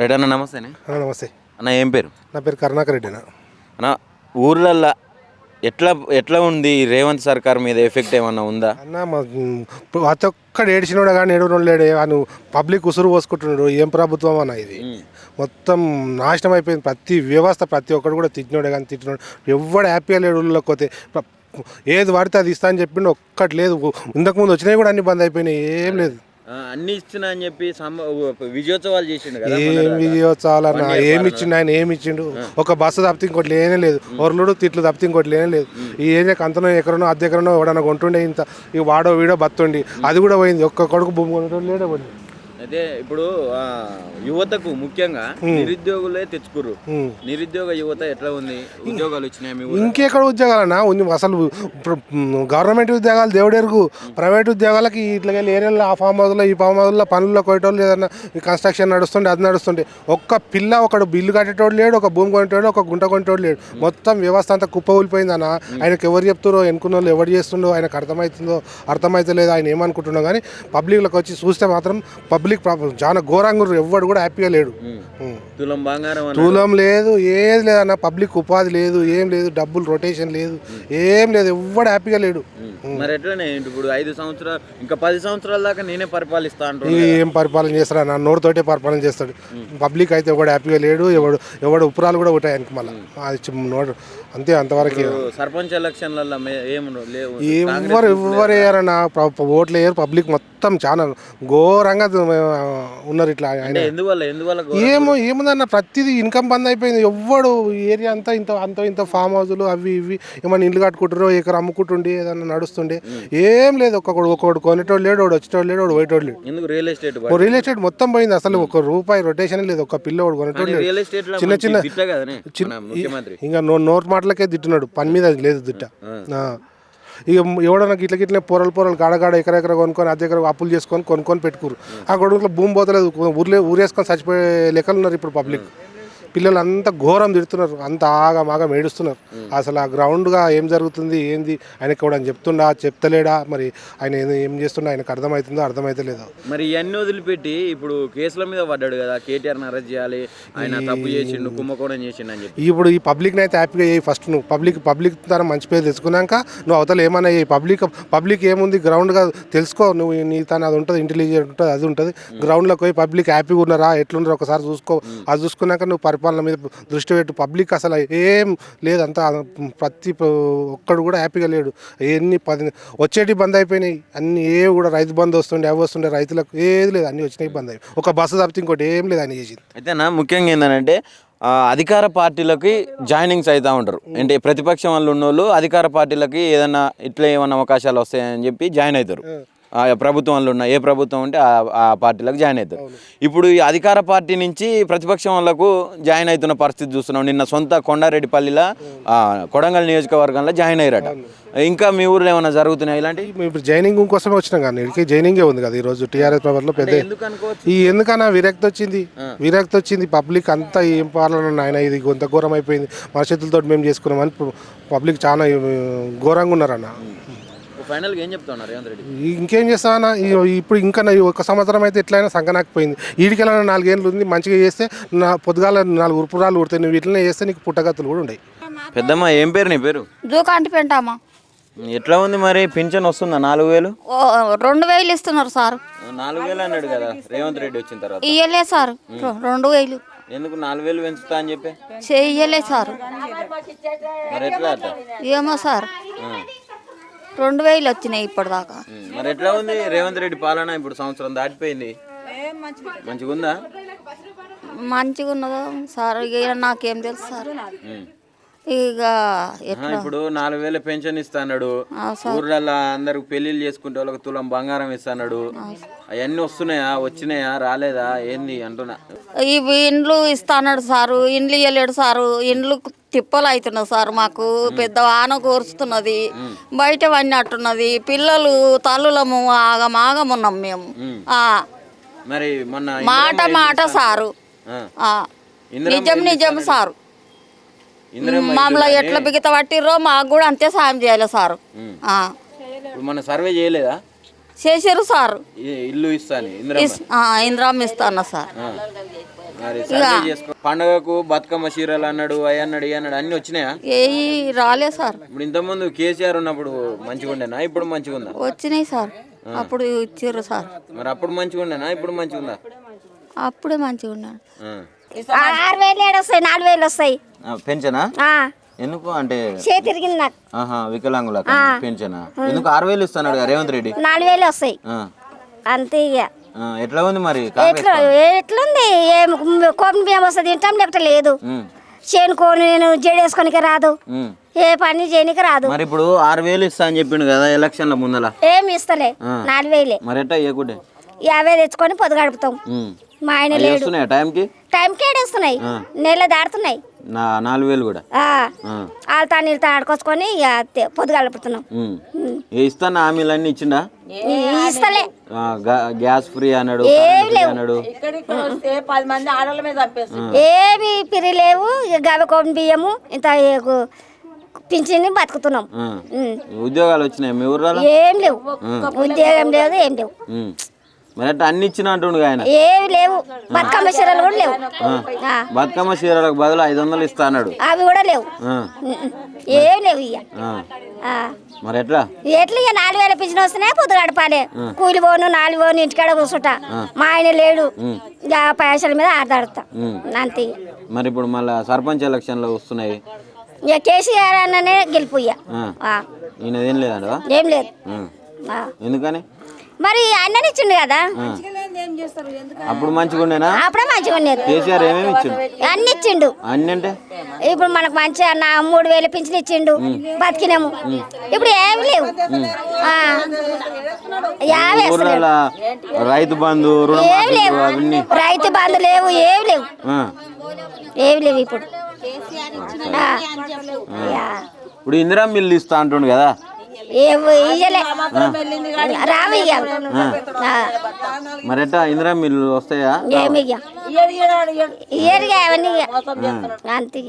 Right అన్న, నమస్తే నమస్తే అన్న. ఏం పేరు? నా పేరు కరుణాకర్ రెడ్డి అన్న. ఊర్లల్లో ఎట్లా ఎట్లా ఉంది ఈ రేవంత్ సర్కార్ మీద ఎఫెక్ట్ ఏమన్నా ఉందా అన్న? ప్రతి ఒక్కడు ఏడిచినోడు కానీ ఏడునోడు లేడు. నువ్వు పబ్లిక్ ఉసురు పోసుకుంటున్నాడు. ఏం ప్రభుత్వం అన్న ఇది? మొత్తం నాశనం అయిపోయింది. ప్రతి వ్యవస్థ ప్రతి ఒక్కడు కూడా తిట్టినోడే కానీ తిట్టినోడు ఎవడు హ్యాపీగా లేడు. ఊళ్ళోకి పోతే ఏది పడితే అది ఇస్తా అని చెప్పిండు, ఒక్కటి లేదు. ఇంతకుముందు వచ్చినాయి కూడా అన్ని బంద్ అయిపోయినాయి, ఏం లేదు. అన్ని ఇస్తున్నా అని చెప్పి విజయోత్సవాలు చేసిండు కదా. ఏం విజయోత్సవాలు అన్న? ఏమి ఇచ్చిండు ఆయన? ఏమి ఇచ్చిండు? ఒక బస్సు తప్పితే ఇంకోటి లేనే లేదు. ఒర్లుడు తిట్లు తప్పితే ఇంకోటి లేనే లేదు. ఈ ఏరియాకి అంతనో ఎక్కడనో అద్దె ఎక్కడనో ఎవడన్నా కొంటుండే ఇంత ఈ వాడో వీడో బతుండి అది కూడా పోయింది. ఒక్క కొడుకు భూమి కొనడం లేడే పోయింది. అయితే ఇప్పుడు యువతకు ముఖ్యంగా నిరుద్యోగులే తెచ్చుకుర్రు. నిరుద్యోగ యువత ఎట్లా ఉంది? ఉద్యోగాలు వచ్చినాయి? ఇంకెక్కడ ఉద్యోగాలన్నా ఉంది? అసలు గవర్నమెంట్ ఉద్యోగాలు దేవుడెరుగు. ప్రైవేట్ ఉద్యోగాలకి ఇట్లా ఏరియాలో ఆ ఫామ్ హౌస్లో ఈ ఫామ్ హౌస్లో పనుల్లో కొట్టేటోళ్ళు, ఏదన్నా కన్స్ట్రక్షన్ నడుస్తుండే అది నడుస్తుండే. ఒక్క పిల్ల ఒకడు బిల్లు కట్టేటోడు లేడు, ఒక భూమి కొనేటోడు, ఒక గుంట కొనేటోడు లేడు. మొత్తం వ్యవస్థ అంతా కుప్ప ఊలిపోయింది అన్న. ఆయనకు ఎవరు చెప్తారో, ఎన్నుకున్న వాళ్ళు ఎవరు చేస్తుండో ఆయనకు అర్థమవుతుందో అర్థమవుతలేదు. ఆయన ఏమనుకుంటున్నావు కానీ పబ్లిక్లోకి వచ్చి చూస్తే మాత్రం పబ్లిక్ చాలా ఘోరంగా ఎవడు కూడా హ్యాపీగా లేడు. తులం లేదు, ఏది లేదన్న. పబ్లిక్ ఉపాధి లేదు, ఏం లేదు. డబ్బులు రొటేషన్ లేదు, ఏం లేదు. ఎవడు హ్యాపీగా లేడు. మరి ఎట్లనే ఇప్పుడు 5 సంవత్సరాలు ఇంకా 10 సంవత్సరాల దాకా నేనే పరిపాలిస్తా అంటాను. ఏం పరిపాలన చేస్తాడు నా నోటితోటే పరిపాలన చేస్తాడు. పబ్లిక్ అయితే ఎవడు హ్యాపీగా లేడు. ఎవడు ఉపరాలు కూడా ఉంటాయి ఆయనకి. మళ్ళీ నోటు అంతే, అంతవరకు. సర్పంచ్ ఎలక్షన్లలో ఎవరు వేయరన్న, ఓట్లు వేయరు. పబ్లిక్ మొత్తం చాలా ఘోరంగా ఉన్నారు ఇట్లా. ఏముందన్న, ప్రతిదీ ఇన్కమ్ బంద్ అయిపోయింది. ఎవ్వడు ఏరియా అంతా ఇంత ఫామ్ హౌస్లు అవి ఇవి ఏమన్నా ఇల్లు కట్టుకుంటారో, ఎక్కడ అమ్ముకుంటుండే ఏదన్నా నడుస్తుండే, ఏం లేదు. ఒక్కొక్కడు కొనేటోడు లేడు, వాడు వచ్చేటోడు లేడు, వాడు పోయేటోడు లేడు. రియల్ ఎస్టేట్ మొత్తం పోయింది. అసలు ₹1 రొటేషన్ లేదు. ఒక పిల్లవాడు కొనేటోడు లేడు. చిన్న ఇంకా నోట్ మాటలకే తిట్టున్నాడు, పని మీద లేదు తిట్ట. ఇక ఎవడన్నా గిట్లే పొరలు గాడగాడ ఎకరెకర కొనుక్కొని అద్దె ఎకర అప్పులు చేసుకొని కొనుక్కొని పెట్టుకురు. ఆ కొడుకులో భూమి పోతలేదు. ఊరేసుకొని చచ్చిపోయే లెక్కలు ఉన్నారు ఇప్పుడు పబ్లిక్. పిల్లలు అంతా ఘోరం తిడుతున్నారు, అంత ఆగమాగం ఏడుస్తున్నారు. అసలు ఆ గ్రౌండ్గా ఏం జరుగుతుంది ఏంది ఆయనకి కూడా చెప్తుండా చెప్తలేడా, మరి ఆయన ఏం చేస్తుండా ఆయనకు అర్థమవుతుందో అర్థమైతలేదో. మరి ఇవన్నీ వదిలిపెట్టి ఇప్పుడు కేసుల మీద పడ్డాడు కదా, కేటీఆర్ని అరెస్ట్ చేయాలి, ఆయన తప్పు చేసిండు, కుంభకోణం చేసిండు అని చెప్పి. ఇప్పుడు ఈ పబ్లిక్ని అయితే హ్యాపీగా చేయి. ఫస్ట్ నువ్వు పబ్లిక్ తన మంచి పేరు తెచ్చుకున్నాక నువ్వు అవతల ఏమన్నా పబ్లిక్ ఏముంది గ్రౌండ్గా తెలుసుకో. నువ్వు నీ తన అది ఉంటుంది, ఇంటెలిజెంట్ ఉంటుంది, అది ఉంటుంది. గ్రౌండ్లోకి పోయి పబ్లిక్ హ్యాపీగా ఉన్నారా ఎట్లున్నారో ఒకసారి చూసుకో. అది చూసుకున్నాక నువ్వు పరిపాలన మీద దృష్టి పెట్టు. పబ్లిక్ అసలు ఏం లేదు, అంతా ప్రతి ఒక్కడు కూడా హ్యాపీగా లేడు. ఎన్ని వచ్చేటి బంద్ అయిపోయినాయి అన్ని. ఏ కూడా రైతు బంద్ వస్తుండే, అవి వస్తుండే, రైతులకు ఏది లేదు, అన్ని వచ్చినాయి బంద్ అయిపోయి. ఒక బస్సు తప్పితే ఇంకోటి ఏం లేదు అని చేసింది. అయితే నా ముఖ్యంగా ఏంటంటే అధికార పార్టీలకి జాయినింగ్స్ అవుతూ ఉంటారు. అంటే ప్రతిపక్షం వాళ్ళు ఉన్నోళ్ళు అధికార పార్టీలకి ఏదన్నా ఇట్లా ఏమన్నా అవకాశాలు వస్తాయని చెప్పి జాయిన్ అవుతారు. ప్రభుత్వంలో ఉన్న ఏ ప్రభుత్వం ఉంటే ఆ పార్టీలకు జాయిన్ అవుతారు. ఇప్పుడు ఈ అధికార పార్టీ నుంచి ప్రతిపక్షం వాళ్ళకు జాయిన్ అవుతున్న పరిస్థితి చూస్తున్నాం. నిన్న సొంత కొండారెడ్డిపల్లిలో కొడంగల్ నియోజకవర్గంలో జాయిన్ అయ్యారట. ఇంకా మీ ఊర్లో ఏమైనా జరుగుతున్నాయి ఇలాంటి? ఇప్పుడు జైనింగ్ కోసమే వచ్చినాం కానీ ఇక్కడికి జైనింగే ఉంది కదా ఈరోజు టీఆర్ఎస్ ప్రభుత్వంలో పెద్ద. ఎందుకన్నా విరక్తి వచ్చింది. పబ్లిక్ అంతా ఏం పాలన ఆయన, ఇది కొంత ఘోరం అయిపోయింది, మన చేతులతో మేము చేసుకున్నామని పబ్లిక్ చాలా ఘోరంగా ఉన్నారన్న. ఫైనల్గా ఏం చెప్తున్నారు రేవంత్ రెడ్డి? ఇంకేం చేస్తావన్నా, ఇప్పుడు ఇంకా 1 సంవత్సరం అయితే ఎట్లయినా సంకనాకపోయింది. ఈడికెళ్ళిన 4 ఏళ్ళు ఉంది, మంచిగా చేస్తే నా పొద్దుగాల 4 ఉరుపురాలు ఉడతాయి. నువ్వు ఇట్లనే చేస్తే నీకు పుట్టగతులు కూడా ఉన్నాయి. పెద్దమ్మ ఏం పేరు నీ పేరు? జూకాంటి పెంటామా. ఎట్లా ఉంది మరి? పింఛన్ వస్తుందా? 4000 2000 ఇస్తున్నారు సార్. 4000 అన్నాడు కదా రేవంత్ రెడ్డి వచ్చిన తర్వాత. ఇయ్యలే సార్ 2000. ఎందుకు 4000 పెంచుతా అని చెప్పి చెయ్యలే సార్. మరి ఎట్లా అట్లా? ఏమో సార్ 2000 వచ్చినాయి ఇప్పటిదాకా. మరి ఎట్లా ఉంది రేవంత్ రెడ్డి పాలన? ఇప్పుడు సంవత్సరం దాటిపోయింది, మంచిగా ఉందా? మంచిగా ఉన్నదా సార్? ఇక నాకేం తెలుసు సార్. ఇక ఇప్పుడు 4000 పెన్షన్ ఇస్తాడు. ఊర్లలో అందరు పెళ్లిళ్ళు చేసుకుంటే వాళ్ళకి తులం బంగారం ఇస్తాడు. అవన్నీ వస్తున్నాయా, వచ్చినాయా, రాలేదా ఏంది అంటున్నా? ఇవి ఇండ్లు ఇస్తాడు సారు, ఇండ్లు ఇవ్వలేడు సారు. ఇండ్లు తిప్పలు అవుతున్నాయి సార్. మాకు పెద్ద వాన కోరుస్తున్నది, బయట పడినట్టున్నది. పిల్లలు తల్లులము ఆగమాగమున్నాం మేము. మరి మొన్న మాట సారు, నిజం సారు. మమ్మల్ని ఎట్లా బిగిత పట్టిర్రో మాకు కూడా అంతే సాయం చేయాలి సారు. మన సర్వే చేయలేదా? చేసారు సార్. ఇల్లు ఇస్తాను ఇందిరామ్మ ఇస్తాను సార్. మరి సర్వే చేసుకో. పండగకు బతుకమ్మ చీరలు అన్నాడు, అవి అన్నాడు, ఇవి అన్నాడు, అన్ని వచ్చినాయా? ఏవి రాలే సార్. ఇప్పుడు ఇంతకుముందు కేసీఆర్ ఉన్నప్పుడు మంచిగా ఉండేనా, ఇప్పుడు మంచిగా ఉందా? వచ్చినాయి సార్, అప్పుడు ఇచ్చారు సార్. మరి అప్పుడు మంచిగా ఉండేనా, ఇప్పుడు మంచిగా ఉందా? అప్పుడే మంచిగా ఉన్నాడు. 6,000 వస్తాయి, 4,000 వస్తాయి. పెంచనా? ఎందుకు అంటే తిరిగింది నాకు. వికలాంగులకు పెంచనా? ఎందుకు 6,000 ఇస్తున్నాడు రేవంత్ రెడ్డి? 4,000 వస్తాయి అంతే. ఇక ఎట్లా ఉంది మరి? ఎట్లుంది? కోపం బియ్యం వస్తుంది, తింటాం లేకపోతే లేదు. చేనుకొని జడేసుకోనికి రాదు, ఏ పని చేయనికి రాదు. మరి ఇప్పుడు 6,000 ఇస్తా అని చెప్పిండు కదా ఎలక్షన్ల ముందల. ఏమి ఇస్తలే, 4,000. మరి ఎట్టా ఇవ్వకుంటే 50 తెచ్చుకొని పొద్దు గడుపుతాం. మా ఆయన లేడు. టైంకి ఏడేస్తున్నాయి, నెల దాడుతున్నాయి. 4,000 కూడా వాళ్ళతో నీళ్ళతో ఆడుకొచ్చుకొని పొద్దు గడుపుతున్నాం. ఇస్తాను హామీలన్నీ ఇచ్చిండా? ఇస్తలే. గ్యాస్ ఫ్రీ అన్నాడు, అన్నాడు. ఏమి పిరి లేవు. గవి కోపం బియ్యము ఇంత పింఛని బతుకుతున్నాం. ఉద్యోగాలు వచ్చినాయి మీ ఊర్లో? ఏం లేవు, ఉద్యోగం లేదు, ఏం లేవు. మరి అట్లా అన్ని ఇచ్చిన అంటుండు ఆయన. ఏమి లేవు. బతుకమ్మ చీరలు కూడా లేవు. బతుకమ్మ చీరలకు బదులు 500 ఇస్తా అన్నాడు. అవి కూడా లేవు, ఏం లేవు. ఇక మరి ఎట్లా? ఎట్లా? ఇక 4,000 పింఛన్ వస్తున్నాయి, పొద్దు గడపాలి. కూలి పోను 4 పోను, ఇంటికాడ కూర్చుంటా. మా ఆయన లేడు, ఇక పైసల మీద ఆడతాడుతా అంతే. మరి ఇప్పుడు మళ్ళీ సర్పంచ్ ఎలక్షన్లు వస్తున్నాయి, ఇక కేసీఆర్ అన్ననే గెలుపు. ఇక ఈయనదేం లేదంట? ఏం లేదు. ఎందుకని? మరి అన్నని ఇచ్చిండు కదా, అప్పుడు మంచిగా ఉండేనా? అప్పుడే మంచిగా ఉండేది. కేసీఆర్ ఏమేమి ఇచ్చిండు? అన్ని ఇచ్చిండు. అన్ని అంటే ఇప్పుడు మనకు మంచిగా 3,000 పింఛన్ ఇచ్చిండు, బతికినాము. ఇప్పుడు ఏమి లేవు. రైతు బంధు, ఏమి లేవు. రైతు బంధు లేవు, ఏమి లేవు, ఏమి లేవు. ఇప్పుడు ఇప్పుడు ఇందిరా మిల్లు ఇస్తా అంటుండు కదా, రావు. మరి ఎట్టా ఇందిరా మిల్లు వస్తాయా? ఏమి ఇయ్యరు అవన్నీ అంతే.